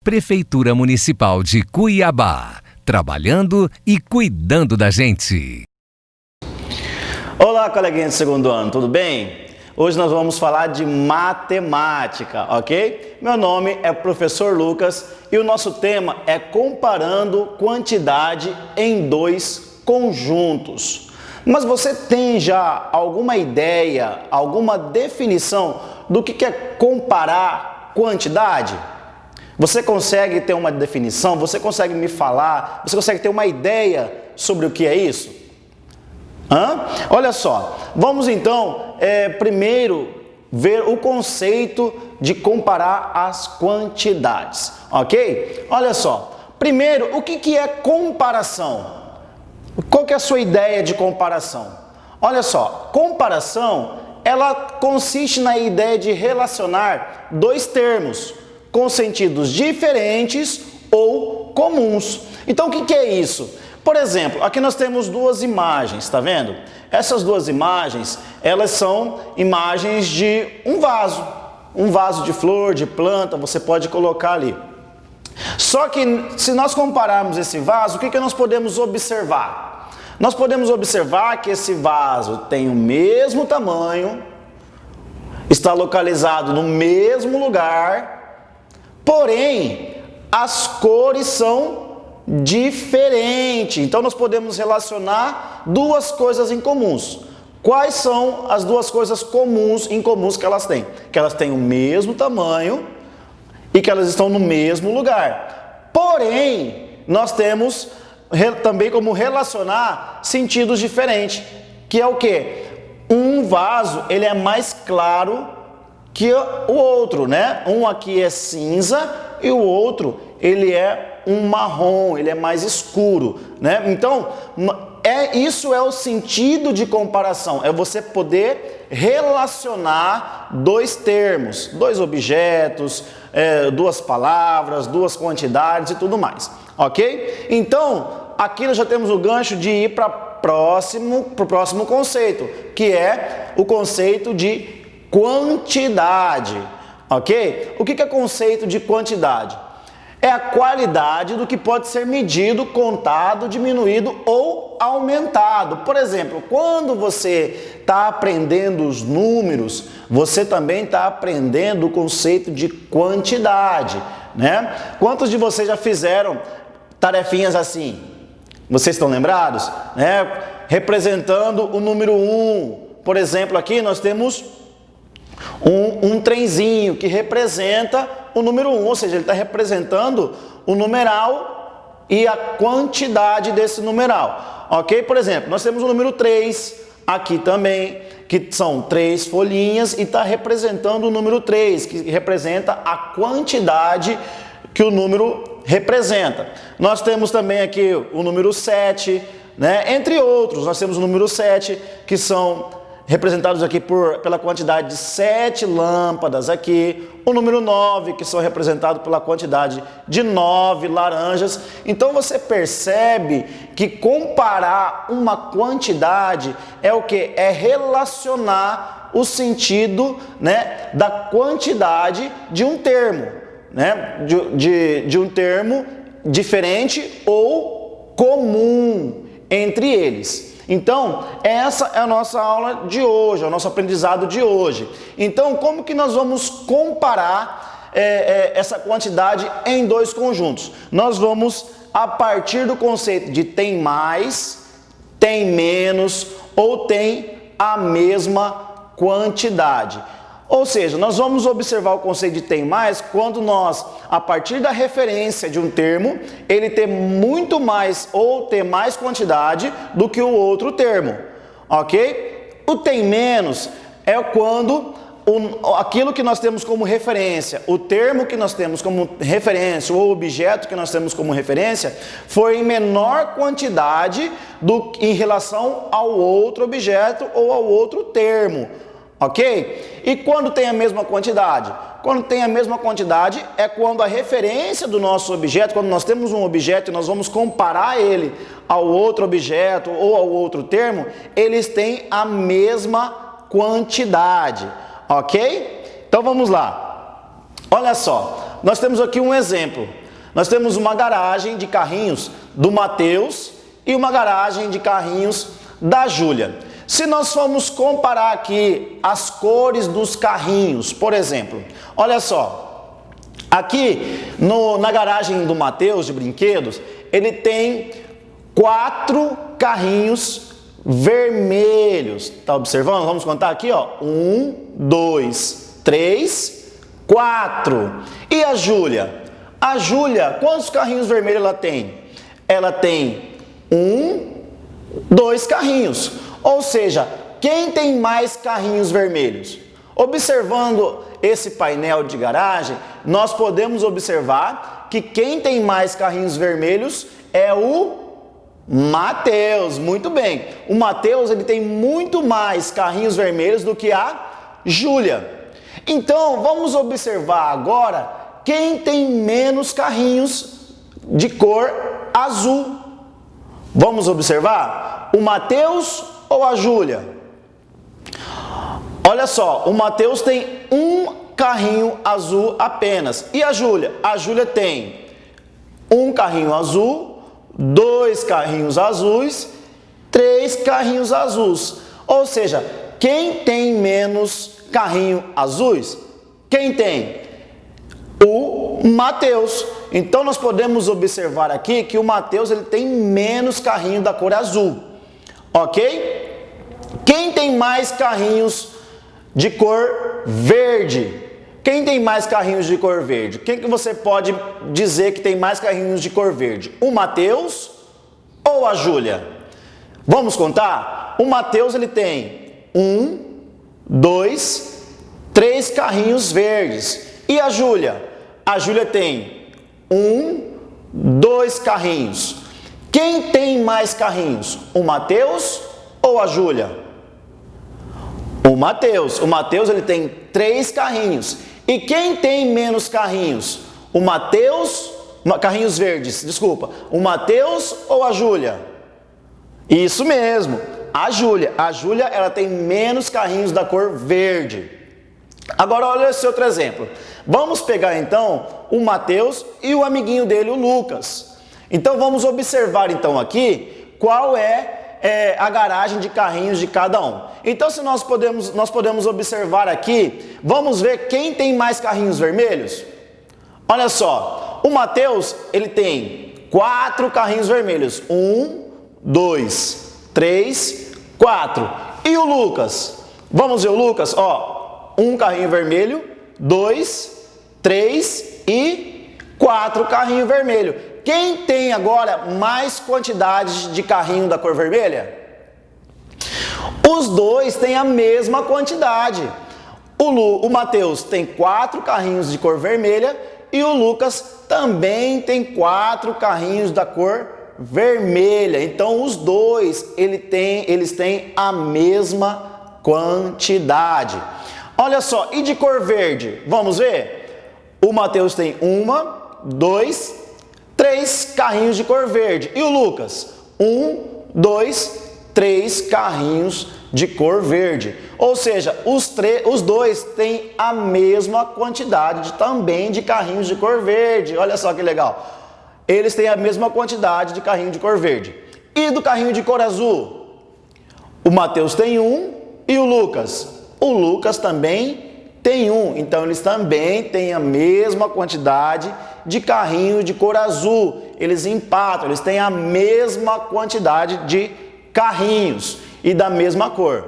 Prefeitura Municipal de Cuiabá, trabalhando e cuidando da gente. Olá, coleguinha de segundo ano, tudo bem? Hoje nós vamos falar de matemática, ok? Meu nome é professor Lucas e o nosso tema é comparando quantidade em dois conjuntos. Mas você tem já alguma ideia, alguma definição do que é comparar quantidade? Você consegue ter uma definição? Você consegue me falar? Você consegue ter uma ideia sobre o que é isso? Olha só, vamos então primeiro ver o conceito de comparar as quantidades, ok? Olha só, primeiro, o que é comparação? Qual que é a sua ideia de comparação? Olha só, comparação, ela consiste na ideia de relacionar dois termos com sentidos diferentes ou comuns. Então, o que é isso? Por exemplo, aqui nós temos duas imagens, tá vendo? Essas duas imagens, elas são imagens de um vaso de flor, de planta, você pode colocar ali. Só que se nós compararmos esse vaso, o que nós podemos observar? Nós podemos observar que esse vaso tem o mesmo tamanho, está localizado no mesmo lugar, porém, as cores são diferente. Então nós podemos relacionar duas coisas em comuns. Quais são as duas coisas incomuns que elas têm? Que elas têm o mesmo tamanho e que elas estão no mesmo lugar. Porém, nós temos também como relacionar sentidos diferentes, que é o quê? Um vaso, ele é mais claro que o outro, né? Um aqui é cinza e o outro, ele é um marrom, ele é mais escuro, né? Então, isso é o sentido de comparação, é você poder relacionar dois termos, dois objetos, duas palavras, duas quantidades e tudo mais, ok? Então, aqui nós já temos o gancho de ir para o próximo conceito, que é o conceito de quantidade, ok? O que é conceito de quantidade? É a qualidade do que pode ser medido, contado, diminuído ou aumentado. Por exemplo, quando você está aprendendo os números, você também está aprendendo o conceito de quantidade, né? Quantos de vocês já fizeram tarefinhas assim? Vocês estão lembrados? Né? Representando o número 1. Por exemplo, aqui nós temos um trenzinho que representa o número 1, ou seja, ele está representando o numeral e a quantidade desse numeral, ok? Por exemplo, nós temos o número 3 aqui também, que são 3 folhinhas e está representando o número 3, que representa a quantidade que o número representa. Nós temos também aqui o número 7, né? Entre outros, nós temos o número 7, que são representados aqui pela quantidade de 7 lâmpadas aqui, o número 9, que são representados pela quantidade de 9 laranjas. Então você percebe que comparar uma quantidade é o que? É relacionar o sentido, né, da quantidade de um termo, né, de um termo diferente ou comum entre eles. Então, essa é a nossa aula de hoje, é o nosso aprendizado de hoje. Então, como que nós vamos comparar essa quantidade em dois conjuntos? Nós vamos, a partir do conceito de tem mais, tem menos ou tem a mesma quantidade. Ou seja, nós vamos observar o conceito de tem mais quando nós, a partir da referência de um termo, ele ter muito mais ou ter mais quantidade do que o outro termo, ok? O tem menos é quando aquilo que nós temos como referência, o termo que nós temos como referência ou o objeto que nós temos como referência foi em menor quantidade em relação ao outro objeto ou ao outro termo. Ok? E quando tem a mesma quantidade? Quando tem a mesma quantidade é quando a referência do nosso objeto, quando nós temos um objeto e nós vamos comparar ele ao outro objeto ou ao outro termo, eles têm a mesma quantidade. Ok? Então vamos lá. Olha só. nós temos aqui um exemplo. Nós temos uma garagem de carrinhos do Matheus e uma garagem de carrinhos da Júlia. Se nós formos comparar aqui as cores dos carrinhos, por exemplo, olha só, aqui na garagem do Matheus de brinquedos, ele tem 4 carrinhos vermelhos. Tá observando? Vamos contar aqui, ó. 1, 2, 3, 4. E a Júlia? A Júlia, quantos carrinhos vermelhos ela tem? Ela tem 1, 2 carrinhos. Ou seja, quem tem mais carrinhos vermelhos? Observando esse painel de garagem, nós podemos observar que quem tem mais carrinhos vermelhos é o Matheus. Muito bem. O Matheus, ele tem muito mais carrinhos vermelhos do que a Júlia. Então, vamos observar agora quem tem menos carrinhos de cor azul. Vamos observar? O Matheus ou a Júlia? Olha só, o Matheus tem um carrinho azul apenas. E a Júlia? A Júlia tem um carrinho azul, 2 carrinhos azuis, 3 carrinhos azuis. Ou seja, quem tem menos carrinho azuis? Quem tem? O Matheus. Então nós podemos observar aqui que o Matheus ele tem menos carrinho da cor azul. Ok? Quem tem mais carrinhos de cor verde? Quem tem mais carrinhos de cor verde? Quem que você pode dizer que tem mais carrinhos de cor verde? O Matheus ou a Júlia? Vamos contar? O Matheus ele tem 1, 2, 3 carrinhos verdes. E a Júlia? A Júlia tem 1, 2 carrinhos. Quem tem mais carrinhos? O Matheus ou a Júlia? O Matheus. O Matheus ele tem 3 carrinhos. E quem tem menos carrinhos? O Matheus, carrinhos verdes, desculpa. O Matheus ou a Júlia? Isso mesmo, a Júlia. A Júlia ela tem menos carrinhos da cor verde. Agora olha esse outro exemplo. Vamos pegar então o Matheus e o amiguinho dele, o Lucas. Então vamos observar então aqui qual é a garagem de carrinhos de cada um. Então se nós podemos observar aqui, vamos ver quem tem mais carrinhos vermelhos? Olha só, o Matheus ele tem 4 carrinhos vermelhos. 1, 2, 3, 4. E o Lucas? Vamos ver o Lucas, ó. 1 carrinho vermelho, 2, 3 e 4 carrinho vermelho. Quem tem agora mais quantidade de carrinho da cor vermelha? Os dois têm a mesma quantidade. O Matheus tem 4 carrinhos de cor vermelha e o Lucas também tem 4 carrinhos da cor vermelha. Então os dois eles têm a mesma quantidade. Olha só, e de cor verde? Vamos ver? O Matheus tem 1, 2, 3 carrinhos de cor verde. E o Lucas? 1, 2, 3 carrinhos de cor verde. Ou seja, os dois têm a mesma quantidade também de carrinhos de cor verde. Olha só que legal. Eles têm a mesma quantidade de carrinho de cor verde. E do carrinho de cor azul? O Matheus tem 1 e o Lucas? O Lucas também tem 1. Então eles também têm a mesma quantidade de carrinho de cor azul. Eles empatam, eles têm a mesma quantidade de carrinhos e da mesma cor.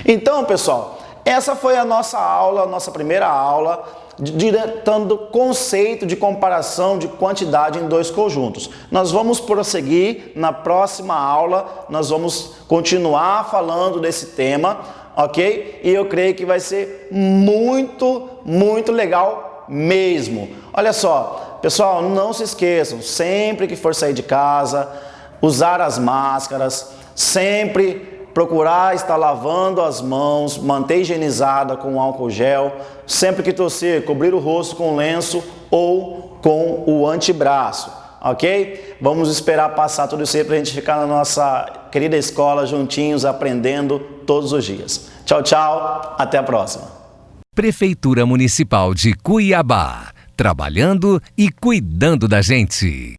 Então, pessoal, essa foi a nossa aula, a nossa primeira aula, diretando o conceito de comparação de quantidade em 2 conjuntos. Nós vamos prosseguir na próxima aula, nós vamos continuar falando desse tema, ok? E eu creio que vai ser muito, muito legal mesmo. Olha só, pessoal, não se esqueçam, sempre que for sair de casa, usar as máscaras, sempre procurar estar lavando as mãos, manter higienizada com álcool gel, sempre que tossir, cobrir o rosto com lenço ou com o antebraço, ok? Vamos esperar passar tudo isso aí para a gente ficar na nossa querida escola juntinhos, aprendendo todos os dias. Tchau, tchau, até a próxima. Prefeitura Municipal de Cuiabá, trabalhando e cuidando da gente.